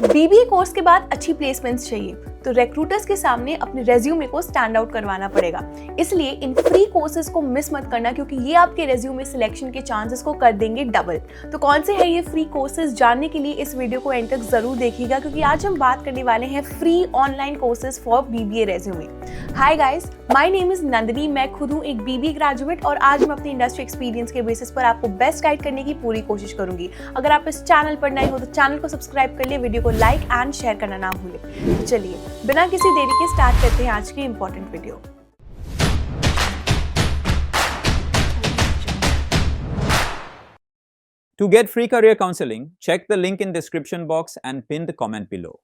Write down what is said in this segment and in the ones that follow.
BBA course के बाद अच्छी प्लेसमेंट्स चाहिए तो रिक्रूटर्स के सामने अपने रेज्यूमे को स्टैंड आउट करवाना पड़ेगा। इसलिए इन फ्री कोर्सेज को मिस मत करना, क्योंकि ये आपके रेज्यूमे सिलेक्शन के चांसेस को कर देंगे डबल। तो कौन से है ये फ्री कोर्सेज, जानने के लिए इस वीडियो को एंड तक जरूर देखिएगा, क्योंकि आज हम बात करने वाले हैं free online courses for BBA resume. Hi guys, my name is Nandini. मैं खुद हूँ एक बीबीए ग्रेजुएट और आज मैं अपनी इंडस्ट्री एक्सपीरियंस के बेसिस पर आपको बेस्ट गाइड करने की पूरी कोशिश करूंगी। अगर आप इस चैनल पर नए हो तो चैनल को सब्सक्राइब कर लिए, वीडियो को लाइक एंड शेयर करना ना भूलें। तो चलिए बिना किसी देरी के स्टार्ट करते हैं आज की important video. To get free career counseling, check the link in description box and pin the comment below.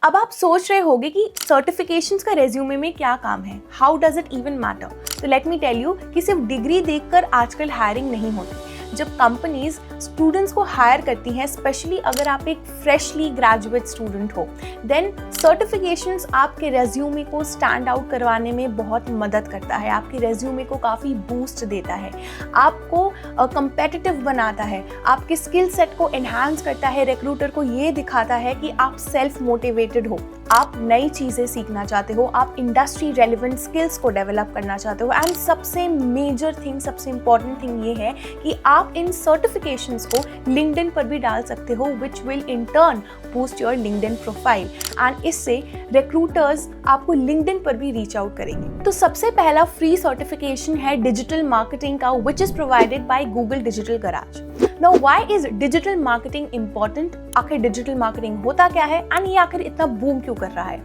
अब आप सोच रहे होंगे कि सर्टिफिकेशंस का रेज्यूमे में क्या काम है, how does it even matter. तो लेट मी टेल यू कि सिर्फ डिग्री देखकर आजकल हायरिंग नहीं होती। जब कंपनीज स्टूडेंट्स को हायर करती हैं, स्पेशली अगर आप एक फ्रेशली ग्रेजुएट स्टूडेंट हो, देन सर्टिफिकेशंस आपके रेज्यूमे को स्टैंड आउट करवाने में बहुत मदद करता है, आपके रेज्यूमे को काफ़ी बूस्ट देता है, आपको कंपेटिटिव बनाता है, आपके स्किल सेट को एनहांस करता है, रिक्रूटर को ये दिखाता है कि आप सेल्फ मोटिवेटेड हो, आप नई चीज़ें सीखना चाहते हो, आप इंडस्ट्री रेलिवेंट स्किल्स को डेवलप करना चाहते हो। एंड सबसे मेजर थिंग, सबसे इंपॉर्टेंट थिंग ये है कि आप इन सर्टिफिकेशंस को लिंक्डइन पर भी डाल सकते हो, which will in turn boost your LinkedIn profile and इससे रिक्रूटर्स आपको लिंक्डइन पर भी रीच आउट करेंगे। तो सबसे पहला फ्री सर्टिफिकेशन है डिजिटल मार्केटिंग का, which is provided by Google digital garage. Now why is digital marketing important? आखिर डिजिटल मार्केटिंग होता क्या है एंड ये आखिर इतना बूम क्यों कर रहा है?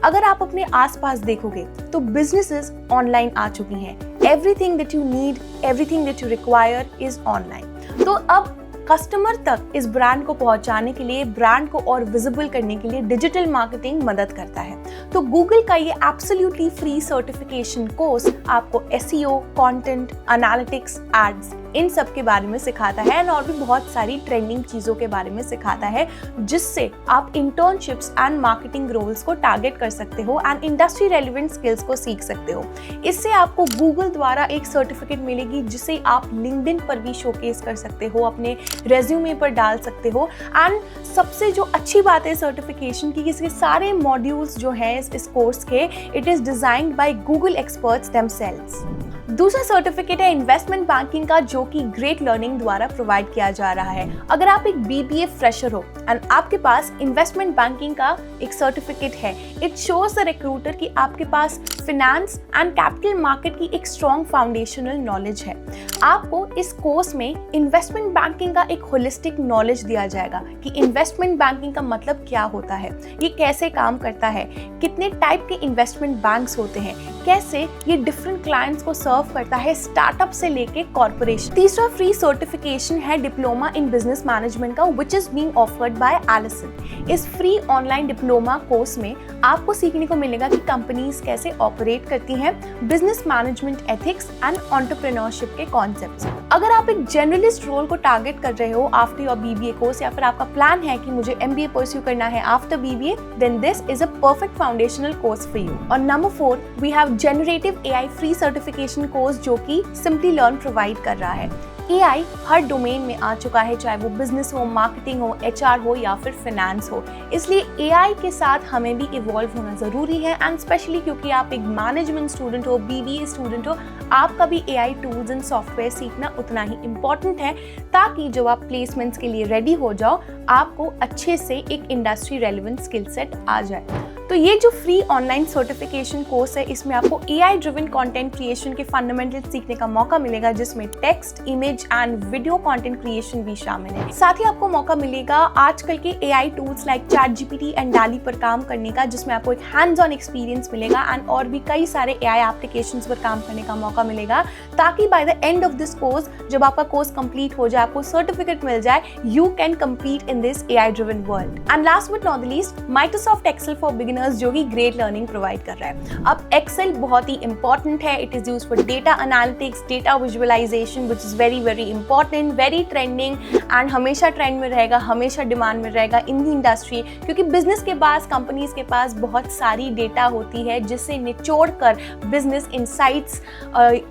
अगर आप अपने आसपास देखोगे तो बिजनेसेस ऑनलाइन आ चुकी हैं। Everything that you need, everything that you require is online. तो अब कस्टमर तक इस ब्रांड को पहुंचाने के लिए, ब्रांड को और विजिबल करने के लिए डिजिटल मार्केटिंग मदद करता है। तो गूगल का ये एब्सोल्युटली फ्री सर्टिफिकेशन कोर्स आपको एसईओ, कंटेंट, एनालिटिक्स, एड्स, इन सब के बारे में सिखाता है और भी बहुत सारी ट्रेंडिंग चीज़ों के बारे में सिखाता है, जिससे आप इंटर्नशिप्स एंड मार्केटिंग रोल्स को टारगेट कर सकते हो एंड इंडस्ट्री रेलिवेंट स्किल्स को सीख सकते हो। इससे आपको गूगल द्वारा एक सर्टिफिकेट मिलेगी जिसे आप लिंक्डइन पर भी शोकेस कर सकते हो, अपने रेज्यूमे पर डाल सकते हो। एंड सबसे जो अच्छी बात है सर्टिफिकेशन की, इसके सारे मॉड्यूल्स जो हैं इस कोर्स के, it is designed by Google experts themselves. दूसरा सर्टिफिकेट है इन्वेस्टमेंट बैंकिंग का, जो कि ग्रेट लर्निंग द्वारा प्रोवाइड किया जा रहा है। अगर आप एक बीबीए फ्रेशर हो एंड आपके पास इन्वेस्टमेंट बैंकिंग का एक सर्टिफिकेट है, इट शोज द रिक्रूटर कि आपके पास फिनेंस एंड कैपिटल मार्केट की एक स्ट्रॉन्ग फाउंडेशनल नॉलेज है। आपको इस कोर्स में इन्वेस्टमेंट बैंकिंग का एक होलिस्टिक नॉलेज दिया जाएगा कि इन्वेस्टमेंट बैंकिंग का मतलब क्या होता है, ये कैसे काम करता है, कितने टाइप के इन्वेस्टमेंट बैंक्स होते हैं, कैसे ये डिफरेंट क्लाइंट्स को सर्व करता है, स्टार्टअप से लेके कॉर्पोरेशन। तीसरा फ्री सर्टिफिकेशन है डिप्लोमा इन बिजनेस मैनेजमेंट का, which is being offered by Alison. इस फ्री ऑनलाइन डिप्लोमा कोर्स में आपको सीखने को मिलेगा कि कंपनीज कैसे ऑपरेट करती हैं, business management ethics and entrepreneurship के कॉन्सेप्ट्स। अगर आप एक जनरलिस्ट रोल को टारगेट कर रहे हो आफ्टर योर बीबीए कोर्स, या फिर आपका प्लान है कि मुझे एमबीए परस्यू करना है after BBA, then this is a perfect foundational course for you. और number 4 we have generative AI free certification course, जो कि सिंपली लर्न प्रोवाइड कर रहा है। एआई हर डोमेन में आ चुका है, चाहे वो बिजनेस हो, मार्केटिंग हो, एचआर हो या फिर फाइनेंस हो। इसलिए एआई के साथ हमें भी इवॉल्व होना जरूरी है एंड स्पेशली क्योंकि आप एक मैनेजमेंट स्टूडेंट हो, बीबीए स्टूडेंट हो, आपका भी एआई टूल्स एंड सॉफ्टवेयर सीखना उतना ही इम्पोर्टेंट है, ताकि जब आप प्लेसमेंट्स के लिए रेडी हो जाओ, आपको अच्छे से एक इंडस्ट्री रेलिवेंट स्किल सेट आ जाए। तो ये जो फ्री ऑनलाइन सर्टिफिकेशन कोर्स है, इसमें आपको एआई ड्रिवन कंटेंट क्रिएशन के फंडामेंटल्स सीखने का मौका मिलेगा, जिसमें text, image and video content creation भी शामिल है। साथ ही आपको मौका मिलेगा आजकल के AI tools like ChatGPT and डाली पर काम करने का, जिसमें आपको एक हैंड्स ऑन एक्सपीरियंस मिलेगा एंड और भी कई सारे एआई एप्लीकेशंस पर काम करने का मौका मिलेगा, ताकि by the end of this course, जब आपका कोर्स कंप्लीट हो जाए, आपको सर्टिफिकेट मिल जाए, you can compete in this AI driven world. And last but not the least, Microsoft Excel for beginners beginners जो कि ग्रेट लर्निंग प्रोवाइड कर रहा है। अब एक्सेल बहुत ही इंपॉर्टेंट है, it is use for data analytics, data visualisation which is very very important, very trending and हमेशा ट्रेंड में रहेगा, हमेशा डिमांड में रहेगा इन दी इंडस्ट्री, क्योंकि बिजनेस के पास, कंपनीज के पास बहुत सारी डेटा होती है जिससे निचोड़ कर बिजनेस इंसाइट्स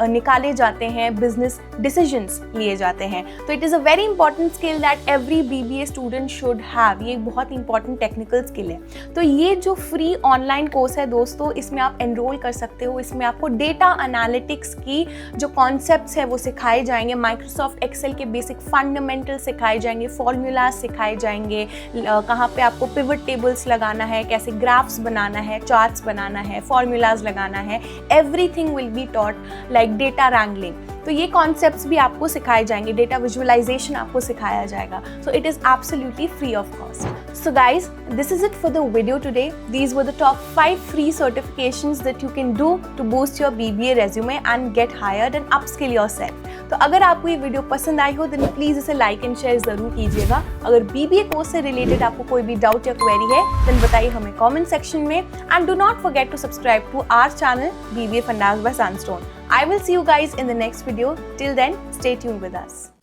निकाले जाते हैं, बिजनेस डिसीजंस लिए जाते हैं। तो it is a very important skill that every BBA student should have. ये बहुत इंपॉर्टेंट टेक्निकल स्किल है। तो ये जो फ्री ऑनलाइन कोर्स है दोस्तों, इसमें आप एनरोल कर सकते हो। इसमें आपको डेटा एनालिटिक्स की जो कॉन्सेप्ट्स है वो सिखाए जाएंगे, माइक्रोसॉफ्ट एक्सेल के बेसिक फंडामेंटल सिखाए जाएंगे, फॉर्मूलाज सिखाए जाएंगे, कहाँ पे आपको पिवट टेबल्स लगाना है, कैसे ग्राफ्स बनाना है, चार्ट्स बनाना है, फॉर्मूलाज लगाना है, everything will be taught like data wrangling. तो ये कॉन्सेप्ट्स भी आपको सिखाए जाएंगे, डेटा विजुअलाइजेशन आपको सिखाया जाएगा। So it is absolutely free of cost. So guys, this is it for the video today. These were the top 5 free certifications that you can do to boost your BBA resume and get hired and upskill yourself. तो अगर आपको ये video पसंद आई हो then please इसे like and share ज़रूर कीजिएगा। अगर BBA कोर्स से रिलेटेड आपको कोई भी डाउट या क्वेरी है देन बताइए हमें कमेंट सेक्शन में, and do not forget to subscribe to our channel BBA Fundas by Sunstone. I will see you guys in the next video. Till then, stay tuned with us.